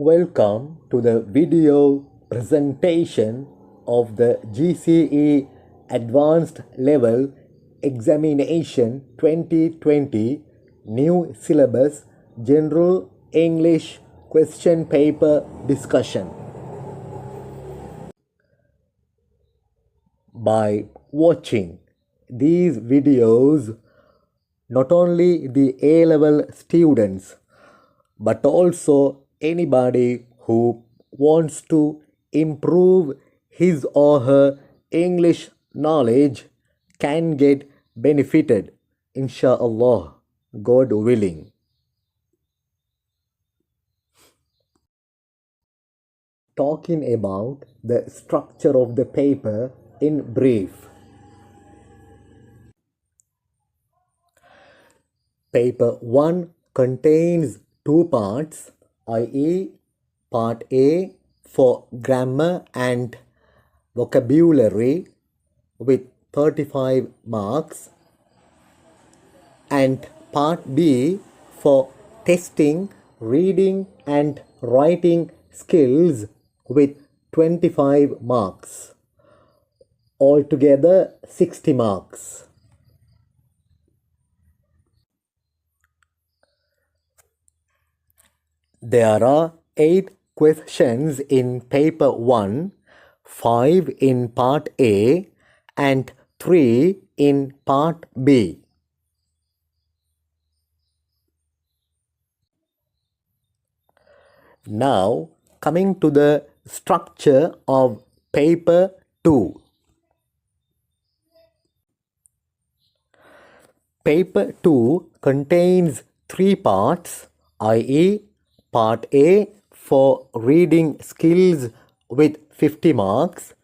Welcome to the video presentation of the GCE Advanced Level Examination 2020 New Syllabus General English Question Paper Discussion. By watching these videos, not only the A-level students but also anybody who wants to improve his or her English knowledge can get benefited, inshallah, God willing. Talking about the structure of the paper in brief. Paper 1 contains two parts, i.e. Part A for grammar and vocabulary with 35 marks and Part B for testing reading and writing skills with 25 marks. Altogether 60 marks. There are 8 questions in Paper 1, 5 in Part A and 3 in Part B. Now, coming to the structure of Paper 2. Paper 2 contains 3 parts, i.e. Part A for reading skills with 50 marks,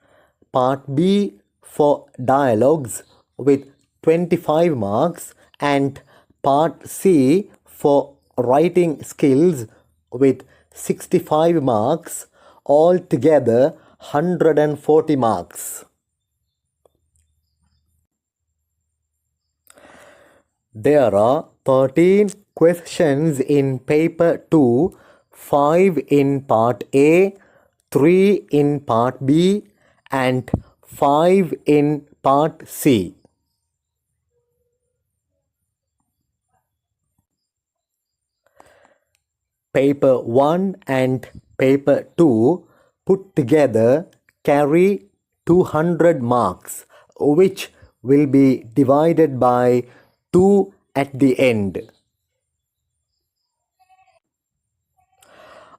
Part B for dialogues with 25 marks and Part C for writing skills with 65 marks, altogether 140 marks. There are 13 questions in Paper 2, 5 in Part A, 3 in Part B and 5 in Part C. Paper 1 and Paper 2 put together carry 200 marks, which will be divided by 2 at the end.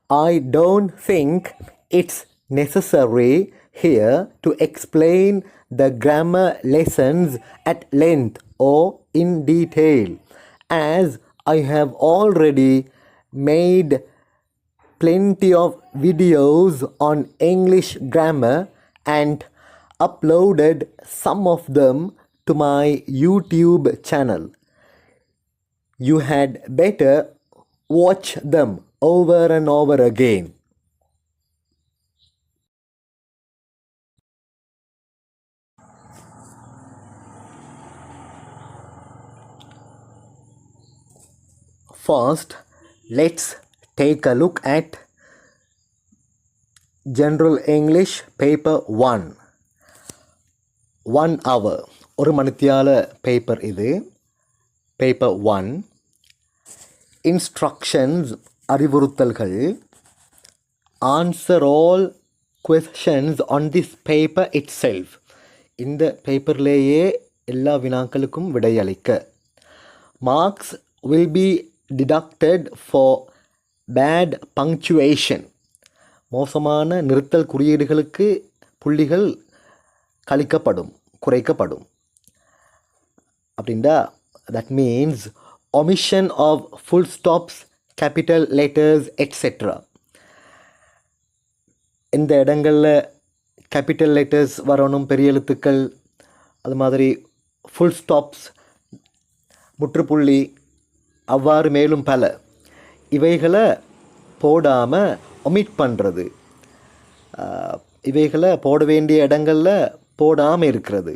I don't think it's necessary here to explain the grammar lessons at length or in detail, as I have already made plenty of videos on English grammar and uploaded some of them to my YouTube channel. You had better watch them over and over again. First, let's take a look at General English Paper 1. 1 hour. ஒரு மணித்தியால paper இது. Paper 1. Instructions அறிவுறுத்தல்கள். Answer all questions on this paper itself. இந்த பேப்பர்லேயே எல்லா வினாக்களுக்கும் விடையளிக்க. Marks will be deducted for bad punctuation. மோசமான நிறுத்தல் குறியீடுகளுக்கு புள்ளிகள் கழிக்கப்படும், குறைக்கப்படும். அப்படின்னா that means omission of full stops, capital letters, etc. இந்த இடங்களில் capital letters வரணும், பெரிய எழுத்துக்கள், அது மாதிரி full stops, முற்றுப்புள்ளி, அவ்வாறு மேலும் பல இவைகளை போடாமல் ஒமிட் பண்ணுறது, இவைகளை போட வேண்டிய இடங்களில் போடாமல் இருக்கிறது,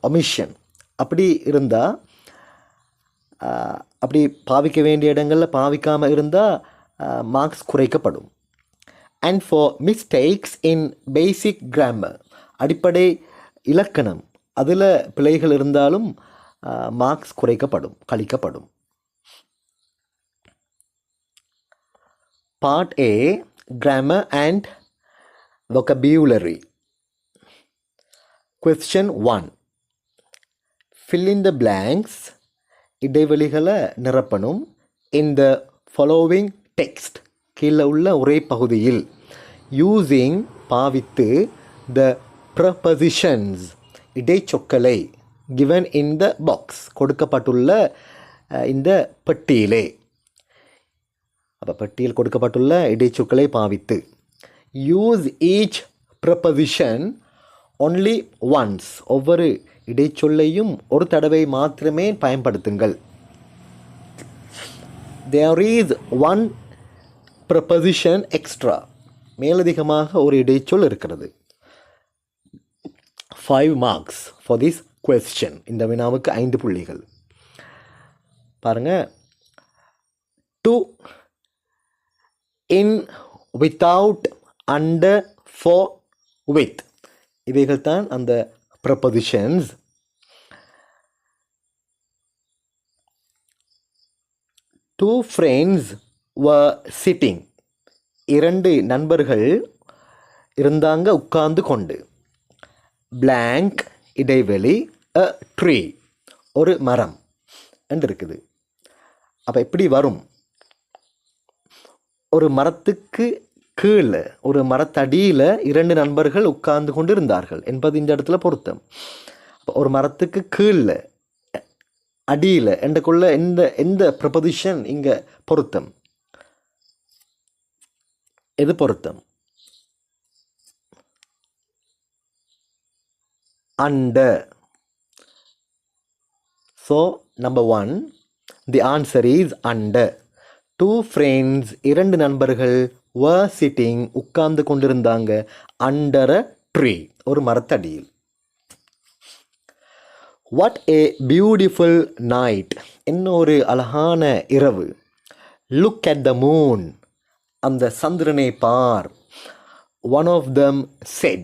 ஒமிஷன். அப்படி இருந்தால், அப்படி பாவிக்க வேண்டிய இடங்களில் பாவிக்காமல் இருந்தால் மார்க்ஸ் குறைக்கப்படும். and for mistakes in basic grammar. அடிப்படை இலக்கணம் அதில் பிழைகள் இருந்தாலும் marks கழிக்கப்படும். Part A, Grammar and Vocabulary. Question 1. Fill in the blanks. இடைவெளிகளை நிரப்பணும். In the following text. கீழே உள்ள உரை பகுதியில். Using பாவித்து the prepositions. இடைச்சொற்களை given in the box. கொடுக்கப்பட்டுள்ள இந்த பெட்டியிலே. அப்போ பெட்டியில் கொடுக்கப்பட்டுள்ள இடைச்சொற்களை பாவித்து. Use each preposition only once. ஒவ்வொரு இடைச்சொல்லையும் ஒரு தடவை மாத்திரமே பயன்படுத்துங்கள். There is one preposition extra. மேலதிகமாக ஒரு இடைச்சொல் இருக்கிறது. 5 marks for this question. இந்த வினாவுக்கு 5 புள்ளிகள். பாருங்க. To, in, without, under, for, with. இவைகள் தான் அந்த prepositions. Two friends were sitting. 2 நண்பர்கள் இருந்தாங்க உட்கார்ந்து கொண்டு. Blank இடைவெளி a tree ஒரு மரம் என்று இருக்குது. அப்போ எப்படி வரும்? ஒரு மரத்துக்கு கீழே ஒரு மரத்தடியில் 2 நண்பர்கள் உட்கார்ந்து கொண்டு இருந்தார்கள் என்பது இந்த இடத்துல பொருத்தம். ஒரு மரத்துக்கு கீழே அடியில் என்றக்குள்ள எந்த ப்ரொபொசிஷன் இங்கே பொருத்தம்? எது பொருத்தம்? under. So number 1, the answer is under. 2 friends 2 நண்பர்கள் were sitting உட்கார்ந்து கொண்டிருந்தாங்க under a tree ஒரு மரத்தடியில். What a beautiful night. இன்னொரு அழகான இரவு. Look at the moon. அந்த சந்திரனை பார். One of them said.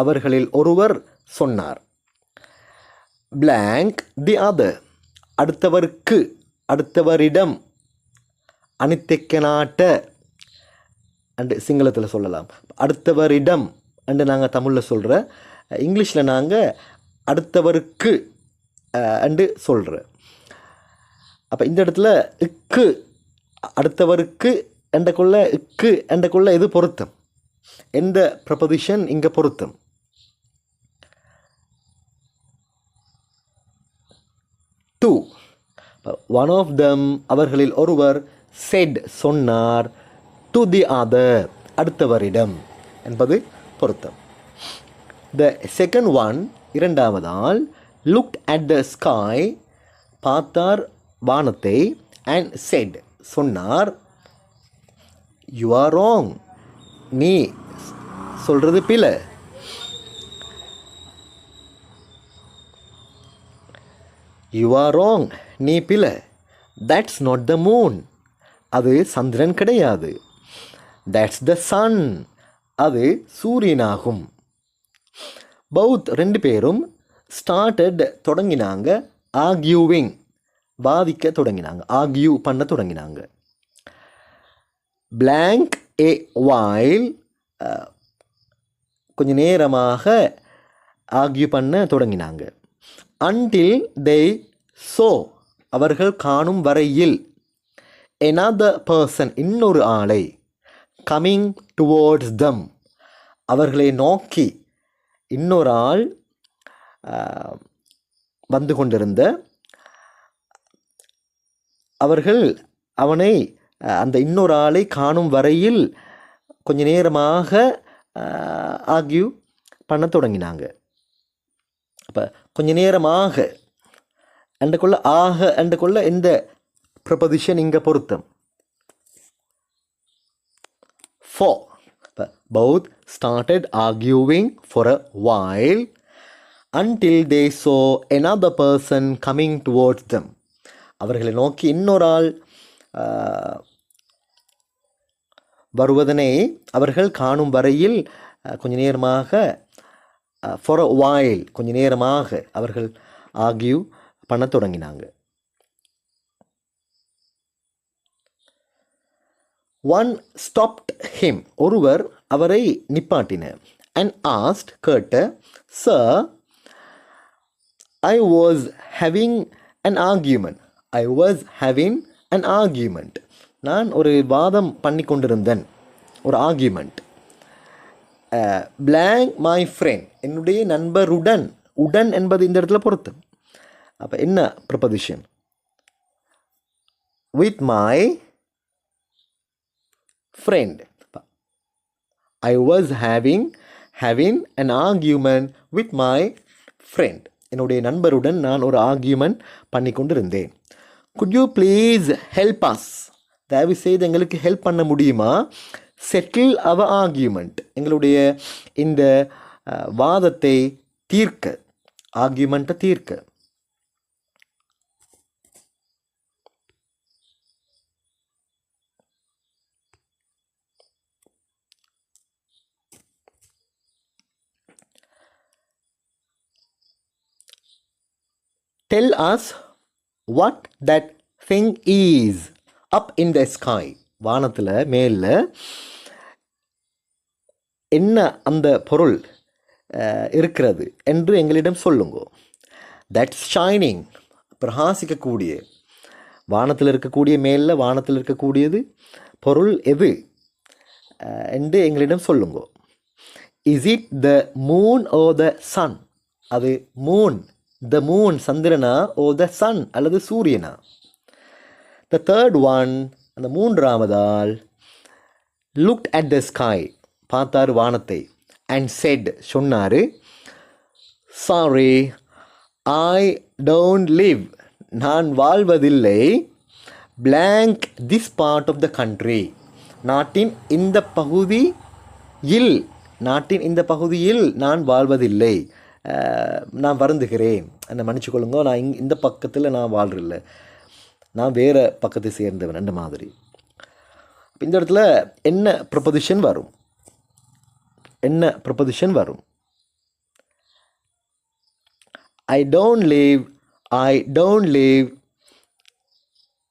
அவர்களில் ஒருவர் சொன்னார். Blank the other. அடுத்தவரிடம் அனித்தெக்கனாட்ட அண்டு சிங்களத்தில் சொல்லலாம். அடுத்தவரிடம் அண்டு நாங்கள் தமிழில் சொல்கிற, இங்கிலீஷில் நாங்கள் அடுத்தவருக்கு அண்டு சொல்கிற. அப்போ இந்த இடத்துல இக்கு அடுத்தவருக்கு எண்டக்குள்ள இக்கு எண்டக்குள்ள எது பொருத்தம்? எந்த ப்ரொபொசிஷன் இங்கே பொருத்தம்? டூ. ஒன் ஆஃப் தம் அவர்களில் ஒருவர் said சொன்னார் to the other அடுத்தவரிடம் என்பது பொருத்தம். The second one இரண்டாவதால் looked at the sky பார்த்தார் வானத்தை and said சொன்னார் you are wrong நீ சொல்றது பிழை. You are wrong நீ பிழை. That's not the moon அது சந்திரன் கிடையாது. That's the sun அது சூரியனாகும். Both 2 பேரும் started தொடங்கினாங்க arguing வாதிக்க தொடங்கினாங்க, argue பண்ண தொடங்கினாங்க. Blank a while கொஞ்ச நேரமாக argue பண்ண தொடங்கினாங்க. Until they saw அவர்கள் காணும் வரையில் another person இன்னொரு ஆளை coming towards them அவர்களை நோக்கி இன்னொரு ஆள் வந்து கொண்டிருந்த அவர்கள் அவனை அந்த இன்னொரு ஆளை காணும் வரையில் கொஞ்ச நேரமாக ஆர்கியூ பண்ண தொடங்கினாங்க. அப்போ கொஞ்ச நேரமாக அண்டக்குள்ள ஆக அண்டக்குள்ள இந்த ப்ரொபொசிஷன் இங்கே பொருத்தம். For both started arguing for a while until they saw another person coming towards them அவர்களை நோக்கி இன்னொரு ஆள் வருவதனை அவர்கள் காணும் வரையில் கொஞ்ச நேரமாக ஃபார் அ while கொஞ்ச நேரமாக அவர்கள் ஆர்கியூ பண்ண தொடங்கினாங்க. One stopped him. ஒருவர் அவரை நிப்பாட்டினார். And asked, கேட்ட, Sir, I was having an argument. I was having an argument. நான் ஒரு வாதம் பண்ணி கொண்டிருந்தேன். ஒரு ஆர்கியூமெண்ட். blank my friend. என்னுடைய நண்பருடன். உடன் என்பது இந்த இடத்துல பொருத்தம். அப்போ என்ன proposition? with my friend. I was having an argument with my friend. என்னுடைய நண்பருடன் நான் ஒரு ஆர்கியூமெண்ட் பண்ணி கொண்டிருந்தேன். could you please help us? தயவு செய்து எங்களுக்கு ஹெல்ப் பண்ண முடியுமா? settle our argument. எங்களுடைய இந்த வாதத்தை தீர்க்க, ஆர்கியூமெண்ட்டை தீர்க்க. Tell us what that thing is up in the sky. வானத்தில் மேல என்ன அந்த பொருள் இருக்கிறது என்று எங்களிடம் சொல்லுங்க. That's shining. பிரகாசிக்கக்கூடிய, வானத்தில் இருக்கக்கூடிய மேலே வானத்தில் இருக்கக்கூடியது பொருள் எது என்று எங்களிடம் சொல்லுங்க. Is it the moon or the sun? அது Moon, the moon சந்திரனா or the sun அல்லது சூரியனா? The third one, அந்த மூன்றாவதால், looked at the sky, பார்த்தார் வானத்தை, and said, சொன்னார், sorry, I don't live, நான் வாழ்வதில்லை, blank this part of the country, நாட்டின் இந்த பகுதியில், நாட்டின் இந்த பகுதியில் நான் வாழ்வதில்லை, நான் வருந்துகிறேன், என்னை மன்னிச்சுக்கொள்ளுங்க, நான் இந்த பக்கத்தில் நான் வாழ்றதில்லை, நான் வேறு பக்கத்தை சேர்ந்தவன் அந்த மாதிரி. இந்த இடத்துல என்ன ப்ரொபோசிஷன் வரும்? என்ன ப்ரொபோசிஷன் வரும்? I don't live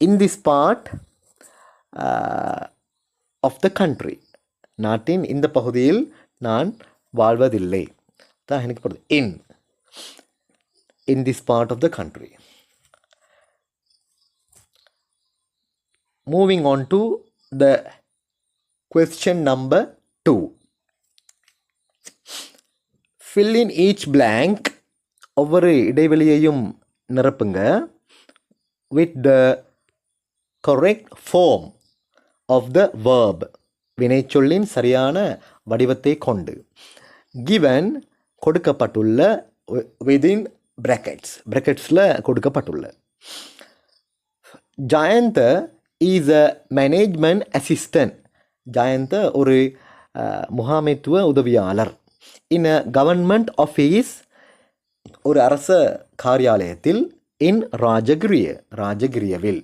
in this part of the country. நாட்டின் இந்த பகுதியில் நான் வாழ்வதில்லை. தான் எனக்கு போடுது in this part of the country. Moving on to the question number 2. Fill in each blank. ஒவ்வொரு இடைவெளியையும் நிரப்புங்க. with the correct form of the verb. வினைச்சொல்லின் சரியான வடிவத்தை கொண்டு. given கொடுக்கப்பட்டுள்ள, within brackets, bracketsல கொடுக்கப்பட்டுள்ள. Jayantha is a management assistant. Jayantha ஒரு முகாமைத்துவ உதவியாளர். in a government office, ஒரு அரச காரியாலயத்தில். in ராஜகிரியவில்.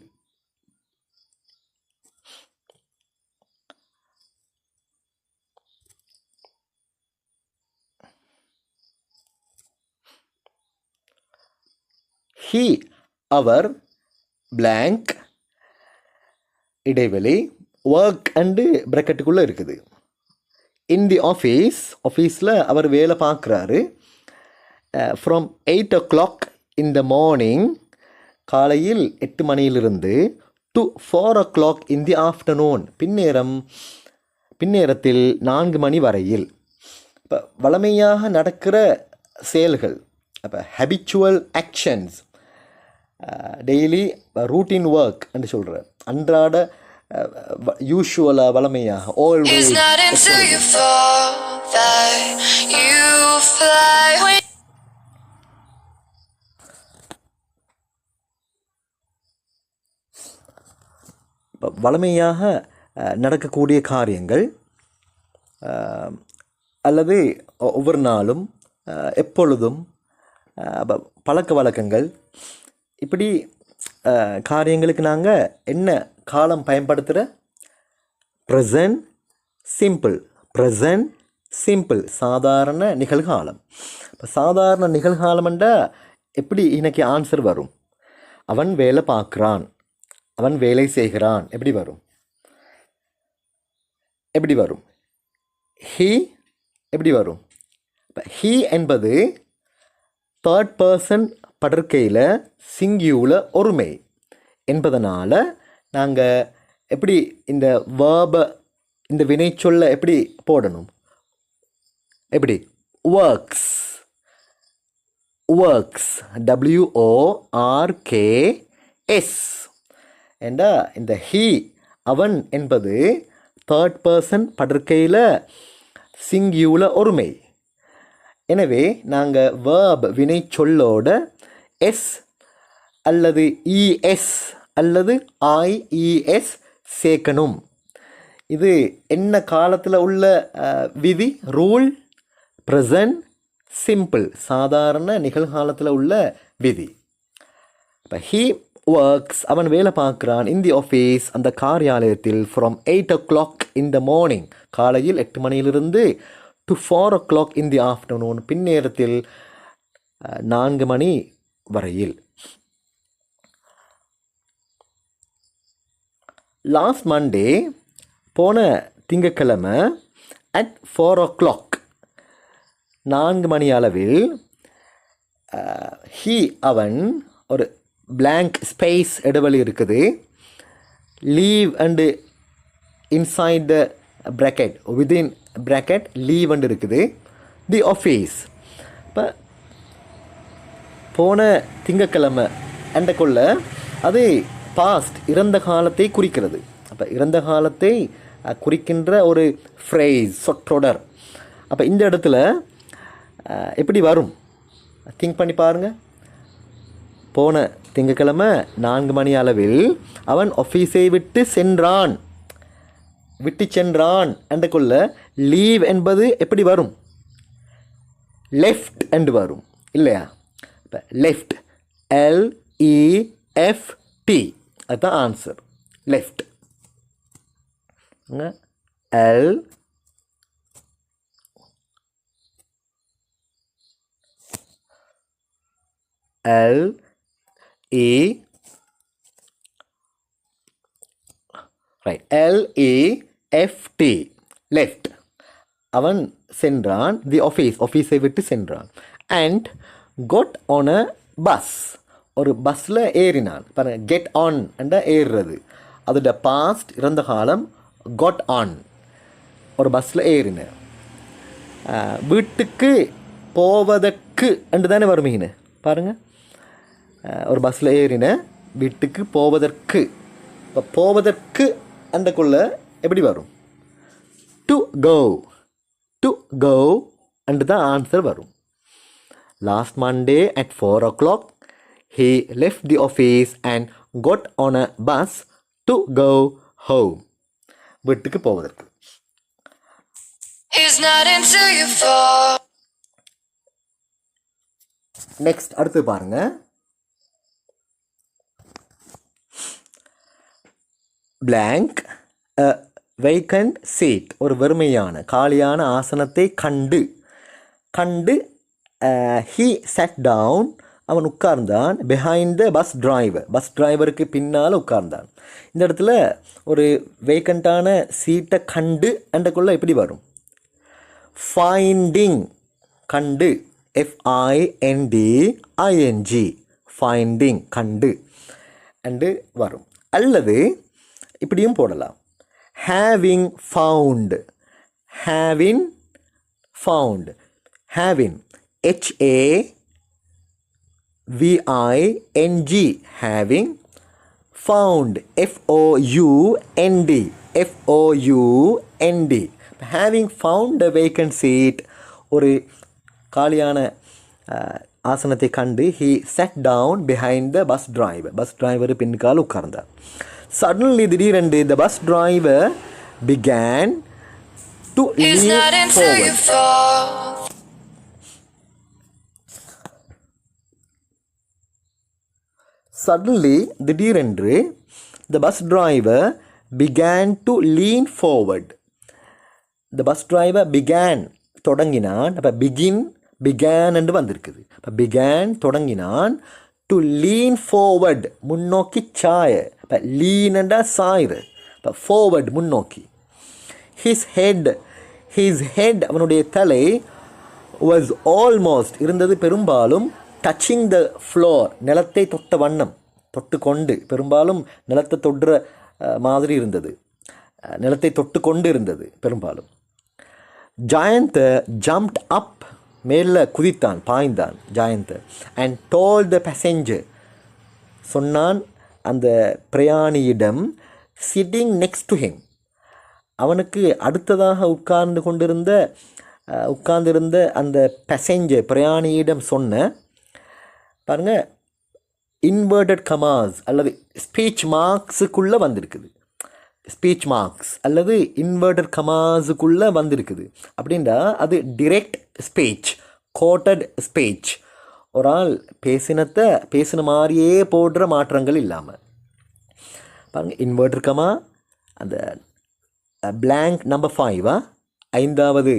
he, அவர், blank இடைவெளி, ஒர்க் அண்டு ப்ராக்கெட்டுக்குள்ளே இருக்குது. இன் தி ஆஃபீஸில் அவர் வேலை பார்க்குறாரு. From 8 o'clock in the morning, காலையில் 8 மணியிலிருந்து, to 4 o'clock in the afternoon, பின்னேரத்தில் 4 மணி வரையில். இப்போ வழமையாக நடக்கிற செயல்கள், அப்போ habitual actions, daily routine work என்று சொல்கிற அன்றாட யூஷுவலாக வளமையாக ஆல்வேஸ். வளமையாக நடக்கக்கூடிய காரியங்கள் அல்லது ஒவ்வொரு நாளும் எப்பொழுதும் பழக்க வழக்கங்கள், இப்படி காரியங்களுக்கு நாங்கள் என்ன காலம் பயன்படுத்துகிற? Present simple. ப்ரெசன்ட் சிம்பிள் சாதாரண நிகழ்காலம். இப்போ சாதாரண நிகழ்காலம்ண்டா எப்படி இன்னைக்கு ஆன்சர் வரும்? அவன் வேலை பார்க்குறான், அவன் வேலை செய்கிறான். எப்படி வரும்? எப்படி வரும்? ஹீ எப்படி வரும்? இப்போ ஹீ என்பது தேர்ட் பர்சன் படற்கையில் சிங்கியூல ஒருமை என்பதனால் நாங்கள் எப்படி இந்த வேர்பை இந்த வினைச்சொல்லை எப்படி போடணும்? எப்படி? ஒர்க்ஸ். Works WORKS. ஏண்டா இந்த ஹீ அவன் என்பது தேர்ட் பர்சன் படற்கையில் சிங்கியூல ஒருமை. எனவே நாங்கள் வேர்ப் வினைச்சொல்லோட எஸ் அல்லது இஎஸ் அல்லது ஐஇஎஸ் சேர்க்கணும். இது என்ன காலத்தில் உள்ள விதி? ரூல். ப்ரெசன்ட் சிம்பிள் சாதாரண நிகழ்காலத்தில் உள்ள விதி. இப்போ ஹீ ஒர்க்ஸ் அவன் வேலை பார்க்குறான் இன் தி ஆஃபீஸ் அந்த காரியாலயத்தில் from 8 o'clock in the morning காலையில் 8 மணியிலிருந்து to 4 o'clock in the afternoon பின்னேரத்தில் 4 மணி வரையில். லாஸ்ட் மண்டே போன திங்கட்கிழமை அட் 4 o'clock 4 மணி அளவில் ஹீ அவன் ஒரு blank ஸ்பேஸ் இடைவெளி இருக்குது. Leave and inside the bracket within bracket leave and இருக்குது. The office. இப்போ போன திங்கட்கிழமை அண்டக்குள்ள அது பாஸ்ட் இறந்த காலத்தை குறிக்கிறது. அப்போ இறந்த காலத்தை குறிக்கின்ற ஒரு ஃப்ரேஸ் சொற்றொடர். அப்போ இந்த இடத்துல எப்படி வரும்? திங்க் பண்ணி பாருங்கள். போன திங்கட்கிழமை 4 மணி அளவில் அவன் ஆஃபீஸை விட்டு சென்றான். விட்டு சென்றான் என்றுக்குள்ள லீவ் என்பது எப்படி வரும்? லெஃப்ட் என்று வரும் இல்லையா? இப்போ லெஃப்ட் LEFT அதுதான் answer. Left. L E right LEFT left. அவன் சென்றான் தி ஆஃபீஸை விட்டு சென்றான். And got on a bus ஒரு பஸ்ஸில் ஏறினான். பாருங்க கெட் ஆன் என்ற ஏறுறது அதோட பாஸ்ட் இறந்த காலம் got on. ஒரு பஸ்ஸில் ஏறினேன். வீட்டுக்கு போவதற்கு என்று தானே வருமீன்னு பாருங்கள். ஒரு பஸ்ஸில் ஏறினேன் வீட்டுக்கு போவதற்கு. இப்போ போவதற்கு அந்தக்குள்ள எப்படி வரும்? To go. To go and தான் ஆன்சர் வரும். Last Monday at 4 o'clock he left the office and got on a bus to go home. வீட்டுக்கு போவதற்கு. நெக்ஸ்ட் அடுத்து பாருங்க. blank a vacant seat ஒரு வெறுமையான காலியான ஆசனத்தை கண்டு he sat down அவன் உட்கார்ந்தான் behind the bus driver bus டிரைவருக்கு பின்னால் உட்கார்ந்தான். இந்த இடத்துல ஒரு வேக்கண்டான சீட்டை கண்டு அண்டக்குள்ள எப்படி வரும்? finding கண்டு FINDING finding கண்டு அண்டு வரும். அல்லது இப்படியும் போடலாம். having found having HAVING having found FOUND having found a vacant seat ஒரு காலியான ஆசனத்தை கண்டு he sat down behind the bus driver பின்னுக்கால் உட்கார்ந்தார். Suddenly திடீரென்று the bus driver began to lean forward. Suddenly the bus driver began to lean forward. the bus driver began தொடங்கினான். அப்போ began என்று வந்திருக்குது. அப்போ began தொடங்கினான் to lean forward முன்னோக்கி சாய. இப்போ lean என்றா சாய்று. இப்போ forward முன்னோக்கி. his head அவனுடைய தலை was almost இருந்தது பெரும்பாலும் touching the floor நிலத்தை தொட்ட வண்ணம், தொட்டு கொண்டு, பெரும்பாலும் நிலத்தை தொடுற மாதிரி இருந்தது, நிலத்தை தொட்டு கொண்டு இருந்தது பெரும்பாலும். giant jumped up மேலே குதித்தான், பாய்ந்தான் giant and told the passenger சொன்னான் அந்த பிரயாணியிடம் sitting next to him அவனுக்கு அடுத்ததாக உட்கார்ந்திருந்த அந்த பேசஞ்சர் பிரயாணியிடம் சொன்ன, பாருங்க, இன்வெர்டட் கமாஸ் அல்லது ஸ்பீச் மார்க்ஸுக்குள்ளே வந்திருக்குது. ஸ்பீச் மார்க்ஸ் அல்லது இன்வெர்டட் கமாஸுக்குள்ளே வந்திருக்குது அப்படின்றா அது டிரெக்ட் ஸ்பீச், கோட்டட் ஸ்பீச். ஒரு ஆள் பேசின மாதிரியே போடுற மாற்றங்கள் இல்லாமல். பாருங்கள், இன்வெர்டட் கமா, அந்த blank number 5 ஐந்தாவது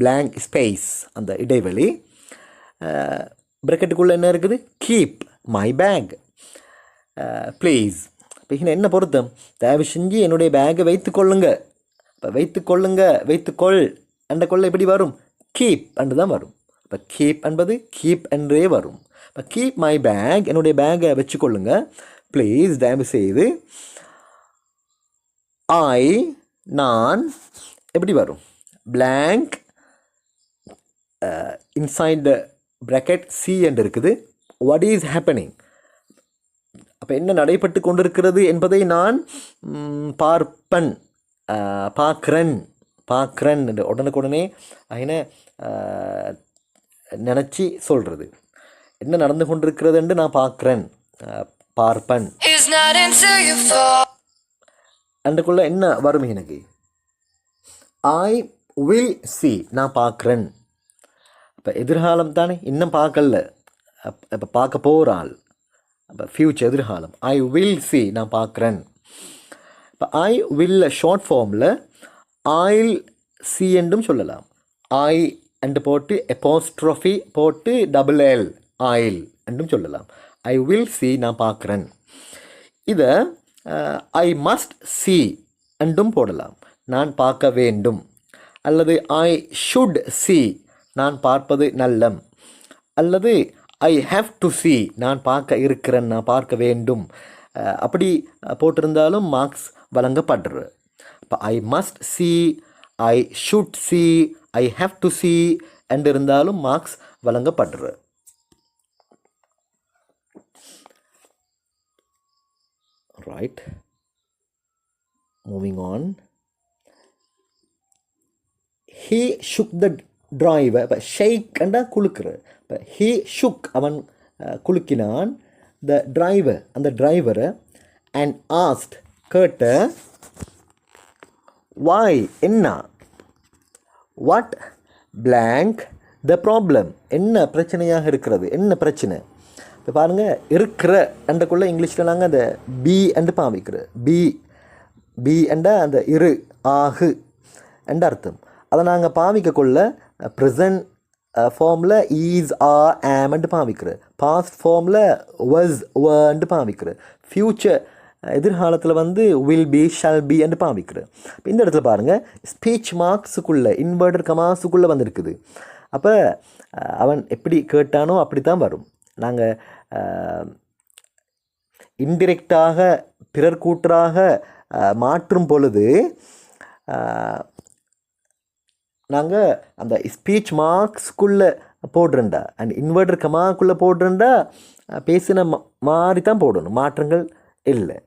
blank ஸ்பேஸ், அந்த இடைவெளி. ப்ராக்கெட்டுக்குள்ளே என்ன இருக்குது? Keep my bag please. இப்போ என்ன பொருத்தம்? தயவு செஞ்சு என்னுடைய பேக்கை வைத்துக்கொள்ளுங்க. இப்போ வைத்துக்கொள் என்ற கொள்ள எப்படி வரும்? கீப் என்று தான் வரும். இப்போ கீப் என்பது கீப் என்றே வரும். இப்போ கீப் மை பேக், என்னுடைய பேக்கை வச்சுக்கொள்ளுங்க. ப்ளீஸ், தயவு செய்து. நான் எப்படி வரும்? blank inside the bracket C என்று இருக்குது. what is happening? அப்போ என்ன நடைபெற்று கொண்டிருக்கிறது என்பதை நான் பார்க்கிறேன் என்று உடனுக்குடனே என்ன நினச்சி சொல்கிறது. என்ன நடந்து கொண்டிருக்கிறது என்று நான் பார்ப்பேன். அண்டுக்குள்ளே என்ன வரும்? எனக்கு ஐ வில் சி, நான் பார்க்குறேன். இப்போ எதிர்காலம் தானே, இன்னும் பார்க்கல, இப்போ பார்க்க போகிறாள். அப்போ ஃப்யூச்சர், எதிர்காலம். ஐ வில் சி, நான் பார்க்குறேன். இப்போ ஐ வில் ஷார்ட் ஃபார்மில் ஐல் சி என்றும் சொல்லலாம். ஐ என்று போட்டு எப்பாஸ்ட்ரோஃபி போட்டு LL ஐல் என்றும் சொல்லலாம். ஐ வில் சி, நான் பார்க்குறேன். இதை ஐ மஸ்ட் சி என்றும் போடலாம். நான் பார்க்க வேண்டும். அல்லது ஐ ஷுட் சி, நான் பார்ப்பது நல்லம். அல்லது ஐ ஹேவ் டு சி, நான் பார்க்க வேண்டும். அப்படி போட்டிருந்தாலும் மார்க்ஸ் வழங்கப்படுற. இப்போ I must see, I should see, I have to C என்று இருந்தாலும் marks வழங்கப்படுற. Right, moving on. He shook the driver. இப்போ ஷேக் என்றா குலுக்குற. இப்போ he shook, அவன் குலுக்கினான். the driver, அந்த டிரைவரை. and asked, கேட்ட. why, என்ன. what blank the problem, என்ன பிரச்சனையாக இருக்கிறது, என்ன பிரச்சனை. இப்போ பாருங்கள், இருக்கிற என்றக்குள்ளே இங்கிலீஷில் நாங்கள் அந்த பி என்று பாவிக்கிற. பி என்ற அந்த ஆகு என்ற அர்த்தம். அதை நாங்கள் பாவிக்கக்குள்ள ப்ரெசன்ட் ஃபார்மில் ஈஸ், ஆம் என்று பாவிக்கிற. பாஸ்ட் ஃபார்மில் was, என்று பாவிக்கிற. ஃப்யூச்சர் எதிர்காலத்தில் வில் பி, ஷால் பி என்று பாவிக்கிற. இப்போ இந்த இடத்துல பாருங்கள், ஸ்பீச் மார்க்ஸுக்குள்ளே இன்வெர்டட் கமாஸுக்குள்ளே வந்திருக்குது. அப்போ அவன் எப்படி கேட்டானோ அப்படி தான் வரும். நாங்கள் இன்டிரெக்டாக பிறர் கூற்றாக மாற்றும் பொழுது நாங்கள் அந்த ஸ்பீச் மார்க்ஸ்குள்ளே போடுறேன்டா அண்ட் இன்வெர்டர் கமாக்குள்ளே போடுறேன்டா பேசின மாதிரி தான் போடணும், மாற்றங்கள் இல்லை.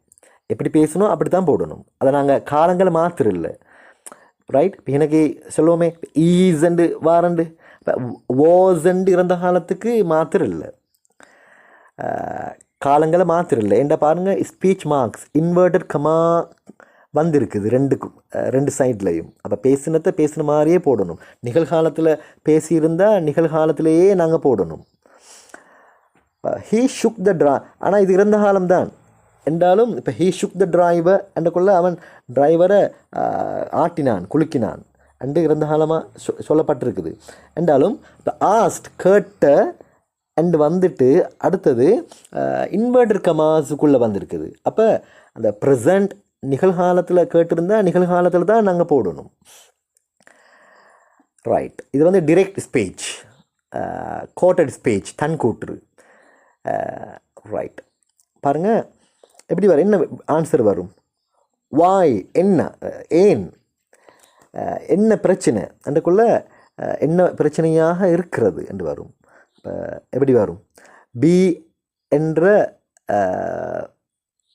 எப்படி பேசணும் அப்படி தான் போடணும். அதை நாங்கள் காலங்களை மாத்திரில்லை. ரைட். இப்போ எனக்கு சொல்லுவோமே ஈஸண்டு வாரண்டு, இப்போ வாஸண்டு இறந்த காலத்துக்கு மாத்திரில்லை, காலங்களை மாத்திரில்லை. ஏன்டா பாருங்கள், ஸ்பீச் மார்க்ஸ் இன்வெர்டட் கமா வந்திருக்குது ரெண்டு சைட்லையும். அப்போ பேசின மாதிரியே போடணும். நிகழ்காலத்தில் பேசியிருந்தால் நிகழ்காலத்திலேயே நாங்கள் போடணும். ஹீ ஷுக் த ட்ரா, ஆனால் இது இறந்த காலம்தான். என்றாலும் இப்போ ஹீ ஷுக் த டிரைவர் என்றக்குள்ள அவன் டிரைவரை ஆட்டினான் குலுக்கினான் அண்டு இறந்த காலமாக சொல்லப்பட்டிருக்குது. என்றாலும் இப்போ ஆஸ்ட் கேட்ட அண்டு வந்துட்டு அடுத்தது இன்வெர்டர் கமாஸுக்குள்ளே வந்திருக்குது. அப்போ அந்த ப்ரெசண்ட் நிகழ்காலத்தில் கேட்டிருந்தால் நிகழ்காலத்தில் தான் நாங்கள் போடணும். ரைட், இது வந்து டிரெக்ட் ஸ்பீச், கோட்டட் ஸ்பீச், தன்கூற்று. ரைட், பாருங்கள் எப்படி வரும், என்ன ஆன்சர் வரும்? வாய், என்ன, ஏன், என்ன பிரச்சனை அன்றைக்குள்ள என்ன பிரச்சனையாக இருக்கிறது என்று வரும். இப்போ எப்படி வரும்? பி என்ற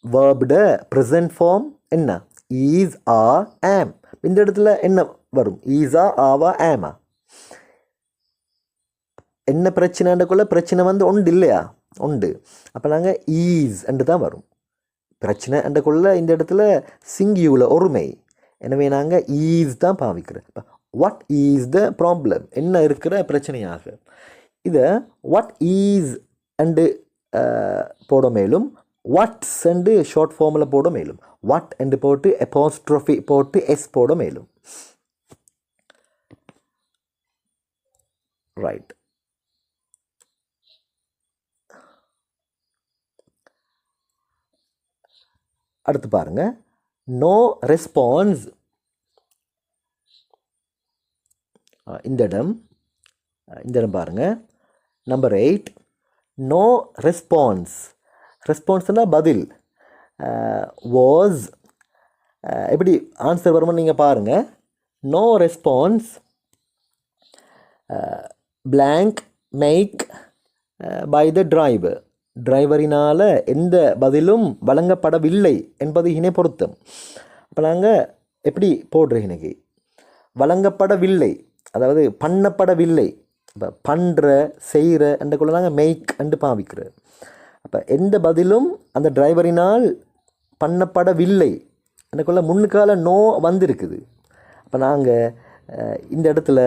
வேர்போட ப்ரெசன்ட் ஃபார்ம் என்ன? ஈஸ், ஆர், ஆம். இந்த இடத்துல என்ன வரும்? ஈஸா, ஆவா, ஆமா? என்ன பிரச்சனைன்றக்குள்ள பிரச்சனை வந்து உண்டு இல்லையா? உண்டு. அப்போ நாங்கள் ஈஸ் என்று தான் வரும். பிரச்சனை என்றக்குள்ள இந்த இடத்துல சிங்கியூல ஒருமை, எனவே நாங்கள் ஈஸ் தான் பாவிக்கிறோம். இப்போ வாட் ஈஸ் த ப்ராப்ளம், என்ன இருக்கிற பிரச்சனையாக. இதை வாட் ஈஸ் அண்டு போட மேலும், வாட்ஸ் அண்டு ஷார்ட் ஃபார்மில் போட மேலும், வாட் என்று போட்டு அப்பாஸ்ட்ரோஃபி போட்டு எஸ் போட மேலும். ரைட், அடுத்து பாருங்க, நோ ரெஸ்பான்ஸ். இந்த இடம் பாருங்க, நம்பர் 8. No response. ரெஸ்பான்ஸ்னால் பதில். வாஸ் எப்படி ஆன்சர் வருமானு நீங்கள் பாருங்கள். No response blank make by the driver. டிரைவரினால் எந்த பதிலும் வழங்கப்படவில்லை என்பது இணை பொருத்தம். அப்போ நாங்கள் எப்படி போடுறோம்? இன்னைக்கு வழங்கப்படவில்லை, அதாவது பண்ணப்படவில்லை. இப்போ பண்ணுற செய்கிற அண்டுக்குள்ள நாங்கள் மேக் அண்டு பாவிக்கிறோம். அப்போ எந்த பதிலும் அந்த டிரைவரினால் பண்ணப்படவில்லை அண்டுக்குள்ள முன்னுக்கால நோ வந்திருக்குது. அப்போ நாங்கள் இந்த இடத்துல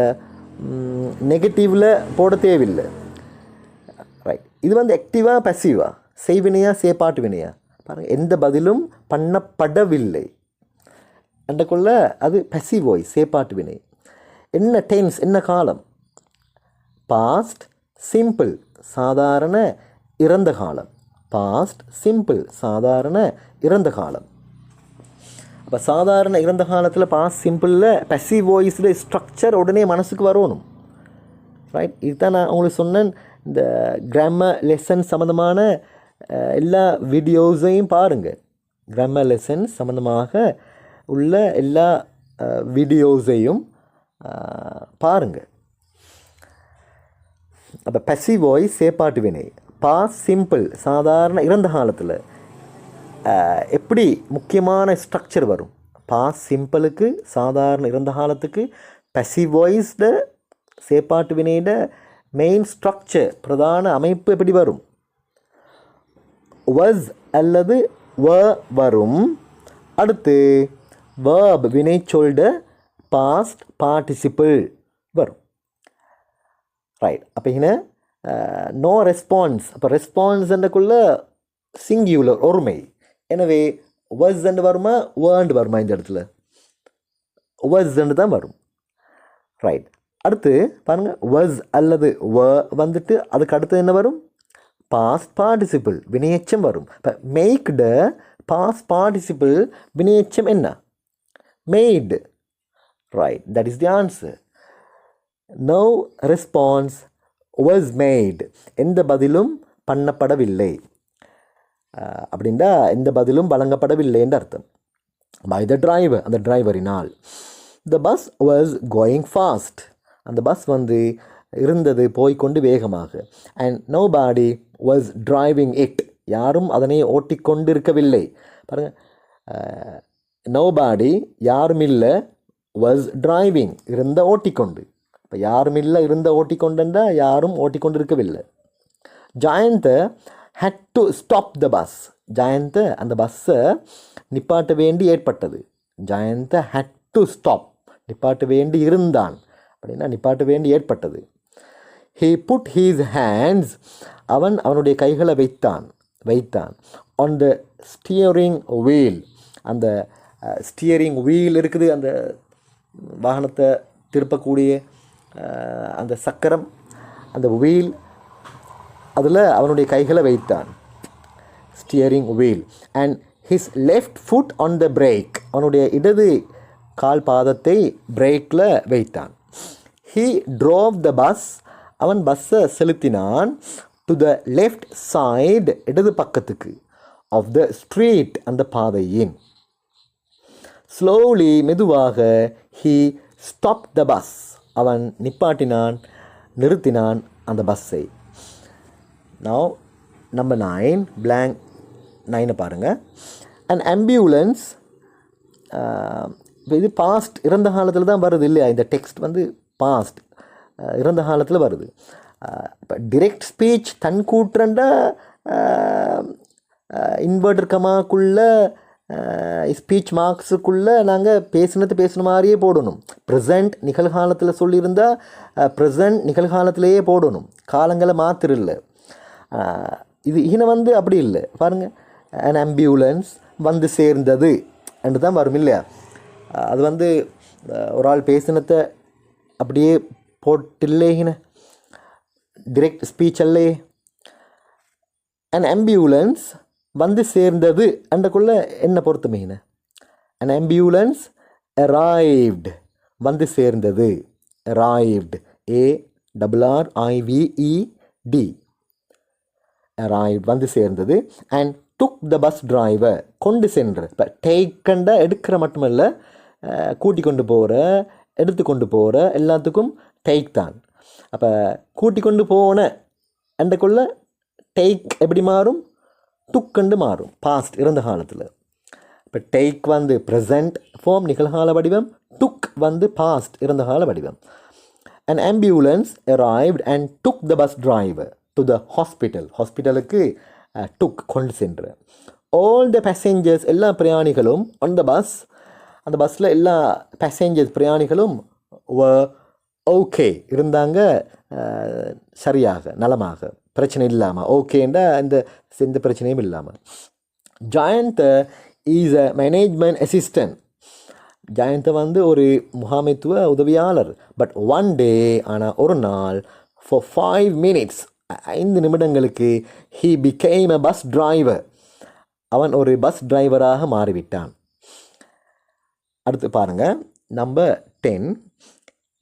நெகட்டிவில் போட தேவையில்லை. ரைட், இது வந்து ஆக்டிவாக பசிவாக, செய்வினையா சேப்பாட்டு வினையா? பாருங்கள், எந்த பதிலும் பண்ணப்படவில்லை அண்டக்குள்ள அது பசிவ் வாய்ஸ், சேப்பாட்டு வினை. என்ன டென்ஸ், என்ன காலம்? பாஸ்ட் சிம்பிள், சாதாரண இறந்த காலம். பாஸ்ட் சிம்பிள், சாதாரண இறந்த காலம். அப்போ சாதாரண இறந்த காலத்தில் பாஸ்ட் சிம்பிளில் பசிவ் வாய்ஸில் ஸ்ட்ரக்சர் உடனே மனசுக்கு வரணும். ரைட், இதுதான் நான் உங்களுக்கு சொன்னேன். இந்த கிராமர் லெசன் சம்மந்தமான எல்லா வீடியோஸையும் பாருங்கள். கிராமர் லெசன் சம்மந்தமாக உள்ள எல்லா வீடியோஸையும் பாருங்கள். அப்போ பசிவ் வாய்ஸ் சேப்பாட்டு வினை, பாஸ்ட் சிம்பிள் சாதாரண இறந்த காலத்தில் எப்படி முக்கியமான ஸ்ட்ரக்சர் வரும்? பாஸ்ட் சிம்பிளுக்கு, சாதாரண இறந்த காலத்துக்கு பசிவ் வாய்ஸ்ட சேப்பாட்டு வினையிட மெயின் ஸ்ட்ரக்சர், பிரதான அமைப்பு எப்படி வரும்? was அல்லது were வரும். அடுத்து verb வினைச்சொல்ட பாஸ்ட் பார்ட்டிசிபிள் வரும். ரைட், அப்போ இங்கே நோ ரெஸ்பான்ஸ். அப்போ ரெஸ்பான்ஸ் என்றக்குள்ள சிங்கியுலர் ஒருமை, எனவே was என்று வருமா வேர்ண்டு வருமா? இந்த இடத்துல was என்று தான் வரும். ரைட், அடுத்து பாருங்கள், was அல்லது were வந்துட்டு அதுக்கு அடுத்து என்ன வரும்? பாஸ்ட் பார்ட்டிசிபிள் வினையச்சம் வரும். இப்போ மேக்ட பாஸ்ட் பார்ட்டிசிபிள் வினையச்சம் என்ன? Made. Right, that is the answer. No response was made, எந்த பதிலும் பண்ணப்படவில்லை அப்படின்னா எந்த பதிலும் வழங்கப்படவில்லை என்று அர்த்தம். பை த டிரைவர், அந்த டிரைவரினால். The bus was going fast, அந்த பஸ் வந்து இருந்தது போய்கொண்டு வேகமாக. And nobody was driving it, யாரும் அதனை ஓட்டிக்கொண்டு இருக்கவில்லை. பாருங்கள், நோ பாடி யாரும் இல்லை, வாஸ் டிரைவிங் இருந்த ஓட்டிக்கொண்டு. இப்போ யாரும் இல்லை இருந்த ஓட்டிக்கொண்டுண்டா யாரும் ஓட்டிக்கொண்டு இருக்கவில்லை. ஜாயந்த் had to stop the bus, ஜாயந்த் அந்த பஸ்ஸை நிப்பாட்ட வேண்டி ஏற்பட்டது. ஜாயந்த் had to stop, நிப்பாட்ட வேண்டி இருந்தான் அப்படின்னா நிப்பாட்ட வேண்டி ஏற்பட்டது. he put his hands, அவனுடைய கைகளை வைத்தான் on the ஸ்டியரிங் வீல். அந்த ஸ்டியரிங் வீல் இருக்குது, அந்த வாகனத்தை திருப்பக்கூடிய அந்த சக்கரம், அந்த வீல், அதில் அவனுடைய கைகளை வைத்தான். Steering wheel. And his left foot on the brake. அவனுடைய இடது கால் பாதத்தை பிரேக்கில் வைத்தான். He drove the bus. அவன் பஸ்ஸை செலுத்தினான். டு த லெஃப்ட் சைடு, இடது பக்கத்துக்கு. ஆஃப் த ஸ்ட்ரீட், அந்த பாதையின். ஸ்லோலி, மெதுவாக. He stop the bus. அவன் நிறுத்தினான் அந்த பஸ்ஸை. Now number 9, blank 9 பாருங்கள். அண்ட் ஆம்புலன்ஸ், இது பாஸ்ட், இறந்த காலத்தில் தான் வருது இல்லையா? இந்த டெக்ஸ்ட் வந்து பாஸ்ட், இறந்த காலத்தில் வருது. இப்போ டிரெக்ட் ஸ்பீச் தன் கூட்டுறண்டா இன்வெர்டர் கமாக்குள்ளே ஸ்பீச் மார்க்ஸுக்குள்ளே நாங்கள் பேசின மாதிரியே போடணும். ப்ரெசண்ட் நிகழ்காலத்தில் சொல்லியிருந்தால் ப்ரெசண்ட் நிகழ்காலத்திலேயே போடணும், காலங்களை மாத்திரில்லை. இது வந்து அப்படி இல்லை பாருங்கள். அன் ஆம்புலன்ஸ் வந்து சேர்ந்தது என்று தான் வரும் இல்லையா? அது வந்து ஒரு ஆள் பேசினத்தை அப்படியே போட்டில்லேகின direct speech Alle. An ambulance வந்து சேர்ந்தது அண்டக்குள்ள என்ன பொறுத்துமீன? அன் ஆம்புலன்ஸ் அரைவ்டு, வந்து சேர்ந்தது. அரைவ்டு, ARRIVED, அரைவ்ட், வந்து சேர்ந்தது. And took the bus driver, கொண்டு சென்ற. இப்போ டேக்கண்டா எடுக்கிற மட்டுமல்ல, கூட்டி கொண்டு போகிற, எடுத்து கொண்டு போகிற எல்லாத்துக்கும் டேக் தான். அப்போ கூட்டி கொண்டு போன அண்டக்குள்ள டேக் எப்படி மாறும்? டுக்கண்டு மாறும், பாஸ்ட், இறந்த காலத்தில். இப்போ டேக் வந்து ப்ரெசண்ட் ஃபார்ம், நிகழ்கால வடிவம். டுக் வந்து பாஸ்ட், இறந்த கால வடிவம். An ambulance arrived and took the bus driver to the hospital. ஹாஸ்பிட்டலுக்கு டுக், கொண்டு சென்ற. All the passengers, எல்லா பிரயாணிகளும் on the bus, அந்த பஸ்ஸில் எல்லா பேசஞ்சர்ஸ் பிரயாணிகளும் were okay, இருந்தாங்க சரியாக, நலமாக, பிரச்சனை இல்லாமல். ஓகேண்டா எந்த பிரச்சனையும் இல்லாமல். ஜாயந்த் இஸ் அ மேனேஜ்மெண்ட் அசிஸ்டன்ட். ஜாயந்த் வந்து ஒரு முகாமைத்துவ உதவியாளர். பட் ஒன் டே, ஆனால் ஒரு நாள், ஃபார் 5 minutes, 5 நிமிடங்களுக்கு, he became a bus driver, அவன் ஒரு பஸ் டிரைவராக மாறிவிட்டான். அடுத்து பாருங்கள், number 10.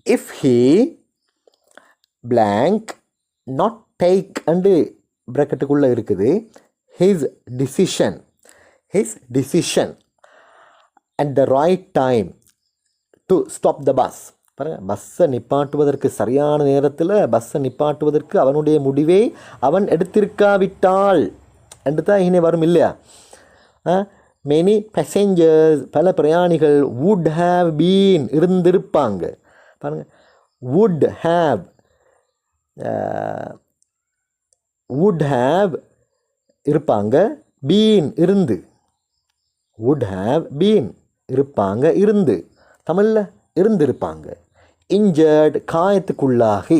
If he blank not take and ப்ராக்கெட்டுக்குள்ளே இருக்குது. His decision at the right time to stop the bus. பாருங்கள், பஸ்ஸை நிப்பாட்டுவதற்கு, சரியான நேரத்தில் பஸ்ஸை நிப்பாட்டுவதற்கு அவனுடைய முடிவை அவன் எடுத்திருக்காவிட்டால் என்று தான் இனி வரும் இல்லையா? மெனி பேசஞ்சர்ஸ், பல பிரயாணிகள், would have been, இருந்திருப்பாங்க. பாருங்கள், would have இருப்பாங்க, been இருந்து, would have been இருப்பாங்க, இருந்து, தமிழில் இருந்திருப்பாங்க. injured, காயத்துக்குள்ளாகி,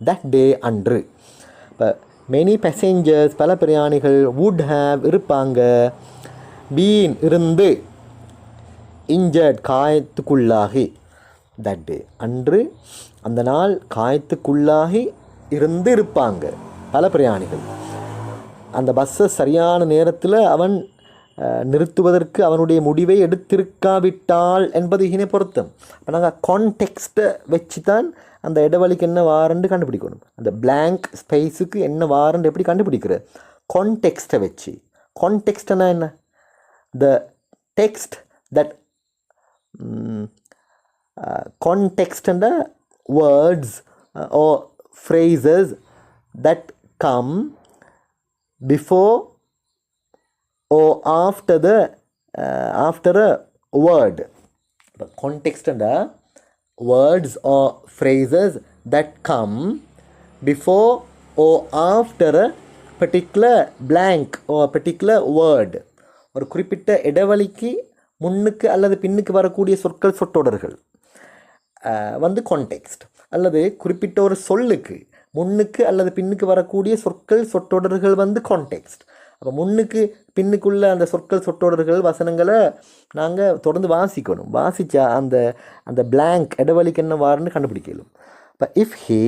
that day, அன்று. இப்போ மெனி பேசஞ்சர்ஸ், பல பிரயாணிகள், would have இருப்பாங்க, been இருந்து, injured காயத்துக்குள்ளாகி, that day அன்று, அந்த நாள், காயத்துக்குள்ளாகி இருந்து இருப்பாங்க பல பிரயாணிகள். அந்த பஸ்ஸை சரியான நேரத்தில் அவன் நிறுத்துவதற்கு அவனுடைய முடிவை எடுத்திருக்காவிட்டால் என்பது இனி பொருத்தம். இப்போ நாங்கள் கான்டெக்ஸ்ட்டை வச்சு தான் அந்த இடைவெளிக்கு என்ன வாரண்டு கண்டுபிடிக்கணும். அந்த பிளாங்க் ஸ்பேஸுக்கு என்ன வாரண்டு எப்படி கண்டுபிடிக்கிற? கான்டெக்ஸ்ட்டை வச்சு. கான்டெக்ஸ்ட்னா என்ன? த டெக்ஸ்ட் தட் கான்டெக்ஸ்ட்னா words or phrases that come before or after a word. Context and words or phrases that come before or after a particular blank or a particular word. ஒரு குறிப்பிட்ட இடைவெளிக்கு முன்னுக்கு அல்லது பின்னுக்கு வரக்கூடிய சொற்கள், சொற்றொடர்கள் வந்து கான்டெக்ஸ்ட். அல்லது குறிப்பிட்ட ஒரு சொல்லுக்கு முன்னுக்கு அல்லது பின்னுக்கு வரக்கூடிய சொற்கள், சொற்றொடர்கள் வந்து கான்டெக்ஸ்ட். அப்போ முன்னுக்கு பின்னுக்குள்ள அந்த சொற்கள் சொற்றொடர்கள் வசனங்களை நாங்கள் தொடர்ந்து வாசிக்கணும். வாசித்தா அந்த அந்த blank இடைவெளிக்கு என்ன வாருன்னு கண்டுபிடிக்கலும். இப்போ if he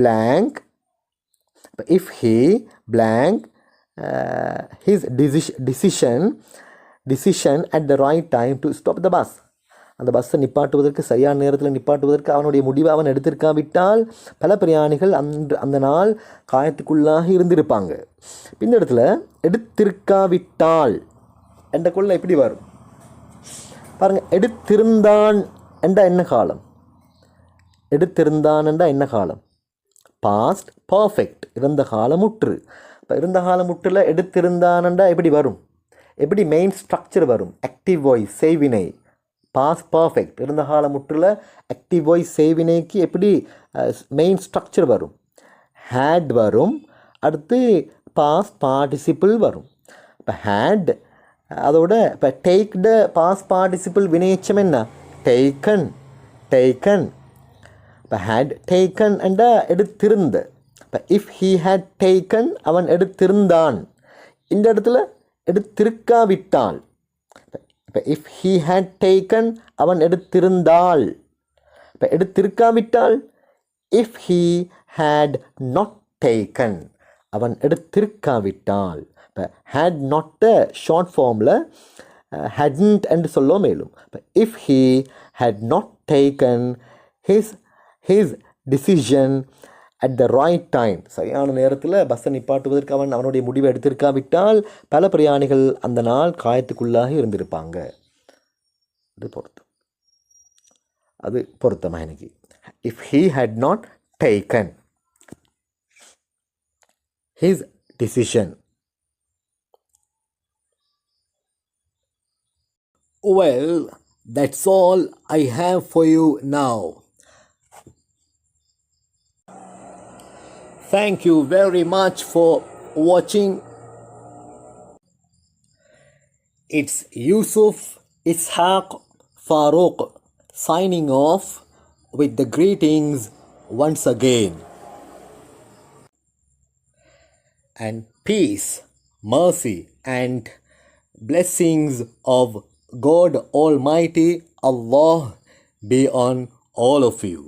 blank his decision at the right time to stop the bus. அந்த பஸ்ஸை நிப்பாட்டுவதற்கு சரியான நேரத்தில் நிப்பாட்டுவதற்கு அவனுடைய முடிவை அவன் எடுத்திருக்காவிட்டால் பல பிரயாணிகள் அந்த நாள் காயத்துக்குள்ளாக இருந்திருப்பாங்க. இந்த இடத்துல எடுத்திருக்காவிட்டால் என்ற கொள்ள எப்படி வரும் பாருங்கள். எடுத்திருந்தான் என்றா என்ன காலம்? எடுத்திருந்தான் என்றா என்ன காலம்? பாஸ்ட் பர்ஃபெக்ட், இறந்த காலமுற்று. இப்போ இருந்த காலமுற்றில் எடுத்திருந்தானண்டா எப்படி வரும்? எப்படி மெயின் ஸ்ட்ரக்சர் வரும்? ஆக்டிவ் வாய்ஸ் செய்வினை, பாஸ்ட் பர்ஃபெக்ட். இருந்த காலமுற்றில் ஆக்டிவ் வாய்ஸ் செய்வினைக்கு எப்படி மெயின் ஸ்ட்ரக்சர் வரும்? ஹேட் வரும், அடுத்து பாஸ்ட் பார்ட்டிசிபிள் வரும். இப்போ ஹேட் அதோட இப்போ டேக்ட பாஸ்ட் பார்ட்டிசிபிள் வினையச்சம் என்ன? டேக்கன். இப்போ ஹேட் டேக்கன் என்றா எடுத்திருந்த. இப்போ இஃப் ஹீ ஹேட் டேக்கன் அவன் எடுத்திருந்தான். இந்த இடத்துல எடுத்திருக்காவிட்டால். இப்போ இஃப் ஹீ ஹேட் டேக்கன் அவன் எடுத்திருந்தாள். இப்போ எடுத்திருக்காவிட்டால் if he had not taken அவன் எடுத்திருக்காவிட்டால். இப்போ ஹேட் நாட் ஷார்ட் ஃபார்மில் ஹேட்ன்ட் என்று சொல்ல மேலும். இப்போ if he had not taken his decision at the right time, சரியான நேரத்தில் பஸ்ஸை நிப்பாட்டுவதற்கு அவனுடைய முடிவை எடுத்திருக்காவிட்டால் பல பிரயாணிகள் அந்த நாள் காயத்துக்குள்ளாக இருந்திருப்பாங்க. அது பொருத்தமாக எனக்கு. if he had not taken his decision. Well, that's all I have for you now. Thank you very much for watching. It's Yusuf Ishaq Farooq signing off with the greetings once again. And peace, mercy and blessings of God Almighty Allah be on all of you.